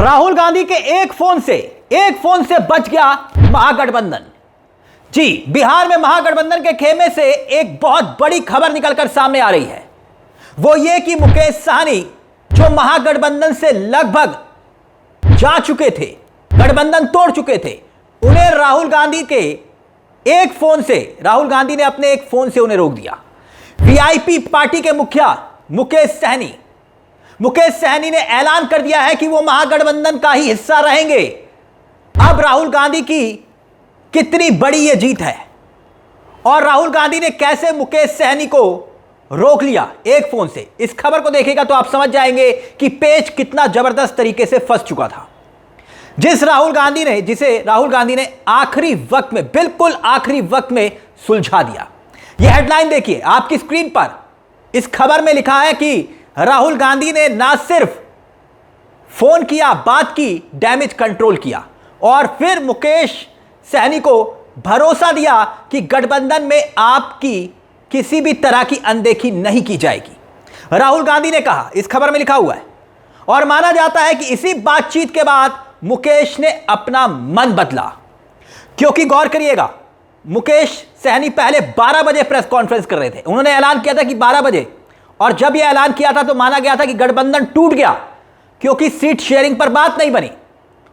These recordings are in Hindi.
राहुल गांधी के एक फोन से बच गया महागठबंधन। जी, बिहार में महागठबंधन के खेमे से एक बहुत बड़ी खबर निकलकर सामने आ रही है। वो ये कि मुकेश सहनी जो महागठबंधन से लगभग जा चुके थे, गठबंधन तोड़ चुके थे, उन्हें राहुल गांधी ने अपने एक फोन से उन्हें रोक दिया। वीआईपी पार्टी के मुखिया मुकेश सहनी ने ऐलान कर दिया है कि वो महागठबंधन का ही हिस्सा रहेंगे। अब राहुल गांधी की कितनी बड़ी ये जीत है और राहुल गांधी ने कैसे मुकेश सहनी को रोक लिया एक फोन से, इस खबर को देखेगा तो आप समझ जाएंगे कि पेच कितना जबरदस्त तरीके से फंस चुका था। जिसे राहुल गांधी ने आखिरी वक्त में, बिल्कुल आखिरी वक्त में सुलझा दिया। यह हेडलाइन देखिए आपकी स्क्रीन पर। इस खबर में लिखा है कि राहुल गांधी ने ना सिर्फ फोन किया, बात की, डैमेज कंट्रोल किया और फिर मुकेश सहनी को भरोसा दिया कि गठबंधन में आपकी किसी भी तरह की अनदेखी नहीं की जाएगी। राहुल गांधी ने कहा, इस खबर में लिखा हुआ है, और माना जाता है कि इसी बातचीत के बाद मुकेश ने अपना मन बदला। क्योंकि गौर करिएगा, मुकेश सहनी पहले 12 बजे प्रेस कॉन्फ्रेंस कर रहे थे। उन्होंने ऐलान किया था कि 12 बजे, और जब यह ऐलान किया था तो माना गया था कि गठबंधन टूट गया क्योंकि सीट शेयरिंग पर बात नहीं बनी।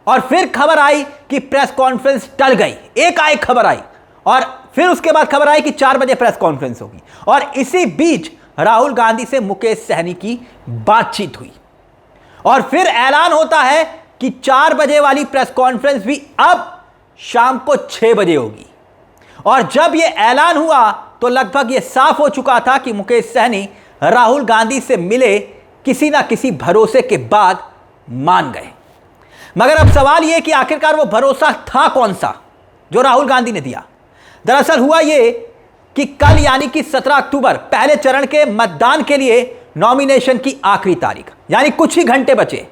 और फिर खबर आई कि प्रेस कॉन्फ्रेंस टल गई, एकाएक खबर आई, और फिर उसके बाद खबर आई कि 4 बजे प्रेस कॉन्फ्रेंस होगी। और इसी बीच राहुल गांधी से मुकेश सहनी की बातचीत हुई और फिर ऐलान होता है कि 4 बजे वाली प्रेस कॉन्फ्रेंस भी अब शाम को 6 बजे होगी। और जब यह ऐलान हुआ तो लगभग यह साफ हो चुका था कि मुकेश सहनी राहुल गांधी से मिले किसी ना किसी भरोसे के बाद मान गए। मगर अब सवाल यह कि आखिरकार वो भरोसा था कौन सा जो राहुल गांधी ने दिया। दरअसल हुआ ये कि कल यानी कि 17 अक्टूबर पहले चरण के मतदान के लिए नॉमिनेशन की आखिरी तारीख, यानी कुछ ही घंटे बचे।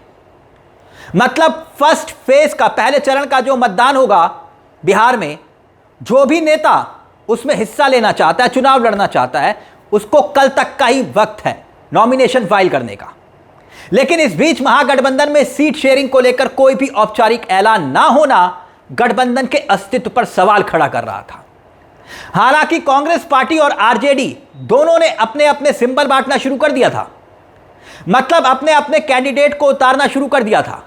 मतलब फर्स्ट फेज का, पहले चरण का जो मतदान होगा बिहार में, जो भी नेता उसमें हिस्सा लेना चाहता है, चुनाव लड़ना चाहता है, उसको कल तक का ही वक्त है नॉमिनेशन फाइल करने का। लेकिन इस बीच महागठबंधन में सीट शेयरिंग को लेकर कोई भी औपचारिक ऐलान ना होना गठबंधन के अस्तित्व पर सवाल खड़ा कर रहा था। हालांकि कांग्रेस पार्टी और आरजेडी दोनों ने अपने अपने सिंबल बांटना शुरू कर दिया था। मतलब अपने अपने कैंडिडेट को उतारना शुरू कर दिया था।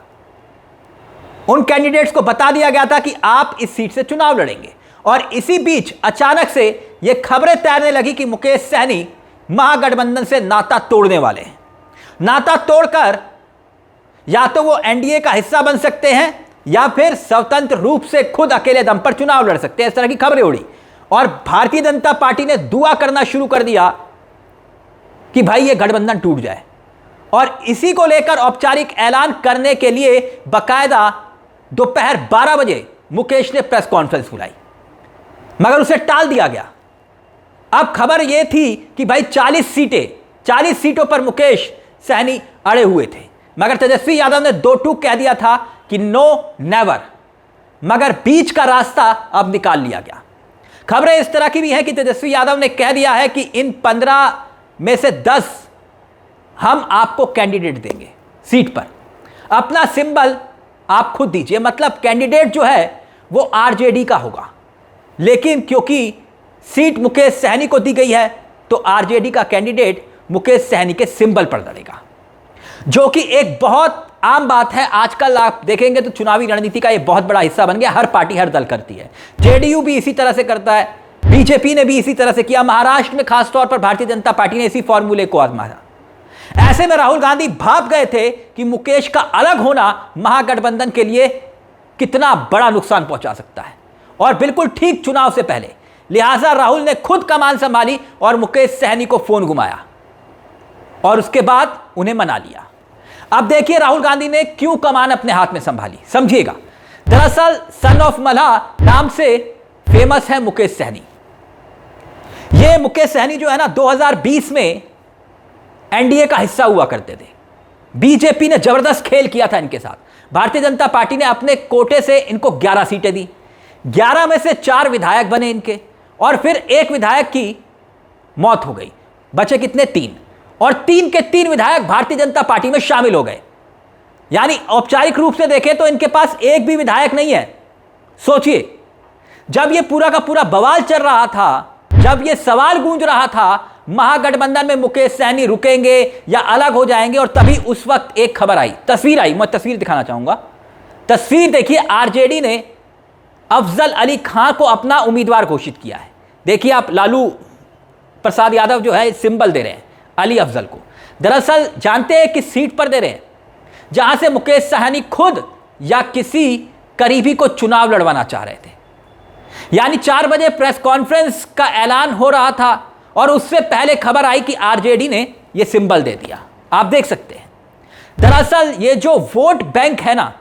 उन कैंडिडेट्स को बता दिया गया था कि आप इस सीट से चुनाव लड़ेंगे। और इसी बीच अचानक से यह खबरें तैरने लगी कि मुकेश सहनी महागठबंधन से नाता तोड़ने वाले हैं। नाता तोड़कर या तो वो एनडीए का हिस्सा बन सकते हैं या फिर स्वतंत्र रूप से खुद अकेले दम पर चुनाव लड़ सकते हैं, इस तरह की खबरें उड़ी। और भारतीय जनता पार्टी ने दुआ करना शुरू कर दिया कि भाई ये गठबंधन टूट जाए। और इसी को लेकर औपचारिक ऐलान करने के लिए बकायदा दोपहर 12 बजे मुकेश ने प्रेस कॉन्फ्रेंस बुलाई, मगर उसे टाल दिया गया। अब खबर यह थी कि भाई 40 सीटों पर मुकेश सहनी अड़े हुए थे, मगर तेजस्वी यादव ने 2 टूक कह दिया था कि नो नेवर। मगर बीच का रास्ता अब निकाल लिया गया। खबरें इस तरह की भी हैं कि तेजस्वी यादव ने कह दिया है कि इन 15 में से 10 हम आपको कैंडिडेट देंगे सीट पर, अपना सिंबल आप खुद दीजिए। मतलब कैंडिडेट जो है वो आरजेडी का होगा, लेकिन क्योंकि सीट मुकेश सहनी को दी गई है तो आरजेडी का कैंडिडेट मुकेश सहनी के सिंबल पर लड़ेगा, जो कि एक बहुत आम बात है। आजकल आप देखेंगे तो चुनावी रणनीति का एक बहुत बड़ा हिस्सा बन गया। हर पार्टी, हर दल करती है। जेडीयू भी इसी तरह से करता है, बीजेपी ने भी इसी तरह से किया, महाराष्ट्र में खासतौर पर भारतीय जनता पार्टी ने इसी फॉर्मूले को आजमाया। ऐसे में राहुल गांधी भाप गए थे कि मुकेश का अलग होना महागठबंधन के लिए कितना बड़ा नुकसान पहुंचा सकता है, और बिल्कुल ठीक चुनाव से पहले। लिहाजा राहुल ने खुद कमान संभाली और मुकेश सहनी को फोन घुमाया और उसके बाद उन्हें मना लिया। अब देखिए राहुल गांधी ने क्यों कमान अपने हाथ में संभाली, समझिएगा। दरअसल सन ऑफ मल्हा नाम से फेमस है मुकेश सहनी। ये मुकेश सहनी जो है ना, 2020 में एनडीए का हिस्सा हुआ करते थे। बीजेपी ने जबरदस्त खेल किया था इनके साथ। भारतीय जनता पार्टी ने अपने कोटे से इनको 11 सीटें दी। 11 में से 4 विधायक बने इनके, और फिर एक विधायक की मौत हो गई। बचे कितने? 3। और 3 के 3 विधायक भारतीय जनता पार्टी में शामिल हो गए। यानी औपचारिक रूप से देखें तो इनके पास एक भी विधायक नहीं है। सोचिए, जब ये पूरा का पूरा बवाल चल रहा था, जब ये सवाल गूंज रहा था महागठबंधन में मुकेश सहनी रुकेंगे या अलग हो जाएंगे, और तभी उस वक्त एक खबर आई, तस्वीर आई, मैं तस्वीर दिखाना चाहूंगा। तस्वीर देखिए, आरजेडी ने अफजल अली खां को अपना उम्मीदवार घोषित किया है। देखिए आप, लालू प्रसाद यादव जो है सिंबल दे रहे हैं अली अफजल को। दरअसल जानते हैं किस सीट पर दे रहे हैं? जहां से मुकेश सहनी खुद या किसी करीबी को चुनाव लड़वाना चाह रहे थे। यानी 4 बजे प्रेस कॉन्फ्रेंस का ऐलान हो रहा था और उससे पहले खबर आई कि आरजेडी ने यह सिंबल दे दिया। आप देख सकते हैं, दरअसल ये जो वोट बैंक है ना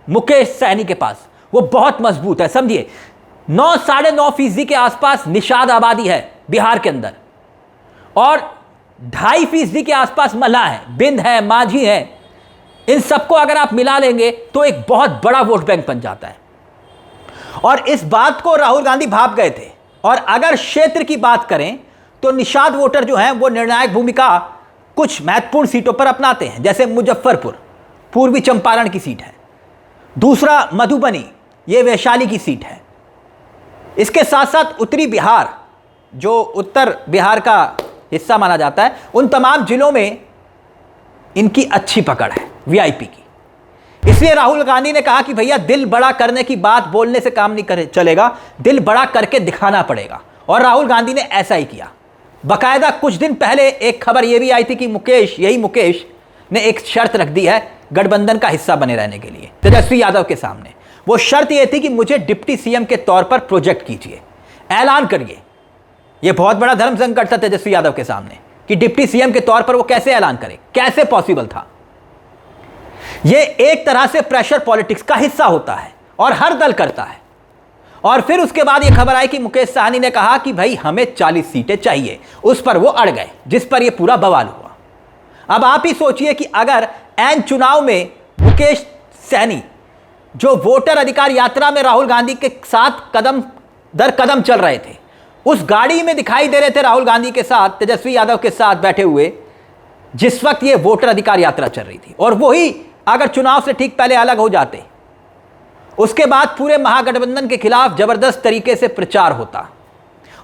मुकेश सहनी के पास, वो बहुत मजबूत है। समझिए, 9-9.5% के आसपास निषाद आबादी है बिहार के अंदर, और 2.5% के आसपास मल्लाह है, बिंद है, माझी है। इन सबको अगर आप मिला लेंगे तो एक बहुत बड़ा वोट बैंक बन जाता है। और इस बात को राहुल गांधी भाप गए थे। और अगर क्षेत्र की बात करें तो निषाद वोटर जो हैं वो निर्णायक भूमिका कुछ महत्वपूर्ण सीटों पर अपनाते हैं, जैसे मुजफ्फरपुर पूर्वी चंपारण की सीट है, दूसरा मधुबनी, ये वैशाली की सीट है। इसके साथ साथ उत्तरी बिहार, जो उत्तर बिहार का हिस्सा माना जाता है, उन तमाम जिलों में इनकी अच्छी पकड़ है वीआईपी की। इसलिए राहुल गांधी ने कहा कि भैया दिल बड़ा करने की बात बोलने से काम नहीं चलेगा, दिल बड़ा करके दिखाना पड़ेगा। और राहुल गांधी ने ऐसा ही किया। बाकायदा कुछ दिन पहले एक खबर यह भी आई थी कि मुकेश ने एक शर्त रख दी है गठबंधन का हिस्सा बने रहने के लिए तेजस्वी यादव के सामने। वो शर्त यह थी कि मुझे डिप्टी सीएम के तौर पर प्रोजेक्ट कीजिए, ऐलान करिए। यह बहुत बड़ा धर्म संकट था तेजस्वी यादव के सामने कि डिप्टी सीएम के तौर पर वो कैसे ऐलान करे, कैसे पॉसिबल था। यह एक तरह से प्रेशर पॉलिटिक्स का हिस्सा होता है और हर दल करता है। और फिर उसके बाद यह खबर आई कि मुकेश सहनी ने कहा कि भाई हमें 40 सीटें चाहिए, उस पर वो अड़ गए, जिस पर यह पूरा बवाल हुआ। अब आप ही सोचिए कि अगर ऐन चुनाव में मुकेश सहनी, जो वोटर अधिकार यात्रा में राहुल गांधी के साथ कदम दर कदम चल रहे थे, उस गाड़ी में दिखाई दे रहे थे राहुल गांधी के साथ, तेजस्वी यादव के साथ बैठे हुए, जिस वक्त ये वोटर अधिकार यात्रा चल रही थी, और वही अगर चुनाव से ठीक पहले अलग हो जाते, उसके बाद पूरे महागठबंधन के खिलाफ जबरदस्त तरीके से प्रचार होता।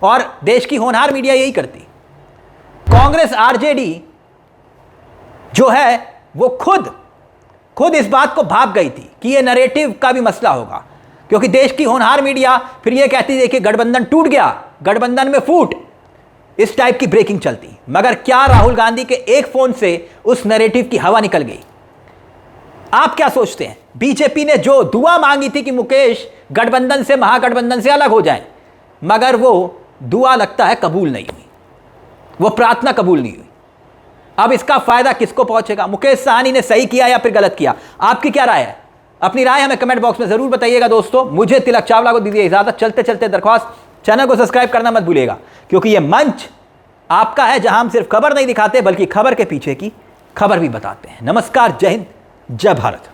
और देश की होनहार मीडिया यही करती। कांग्रेस आरजेडी जो है वो खुद इस बात को भाप गई थी कि ये नैरेटिव का भी मसला होगा, क्योंकि देश की होनहार मीडिया फिर ये कहती थी कि गठबंधन टूट गया, गठबंधन में फूट, इस टाइप की ब्रेकिंग चलती। मगर क्या राहुल गांधी के एक फोन से उस नैरेटिव की हवा निकल गई? आप क्या सोचते हैं? बीजेपी ने जो दुआ मांगी थी कि मुकेश गठबंधन से, महागठबंधन से अलग हो जाएं, मगर वो दुआ लगता है कबूल नहीं हुई, वो प्रार्थना कबूल नहीं हुई। अब इसका फायदा किसको पहुंचेगा? मुकेश सहनी ने सही किया या फिर गलत किया? आपकी क्या राय है? अपनी राय हमें कमेंट बॉक्स में जरूर बताइएगा दोस्तों। मुझे तिलक चावला को दीजिए इजाजत। चलते चलते दरख्वास्त, चैनल को सब्सक्राइब करना मत भूलिएगा, क्योंकि यह मंच आपका है जहां हम सिर्फ खबर नहीं दिखाते बल्कि खबर के पीछे की खबर भी बताते हैं। नमस्कार, जय हिंद, जय भारत।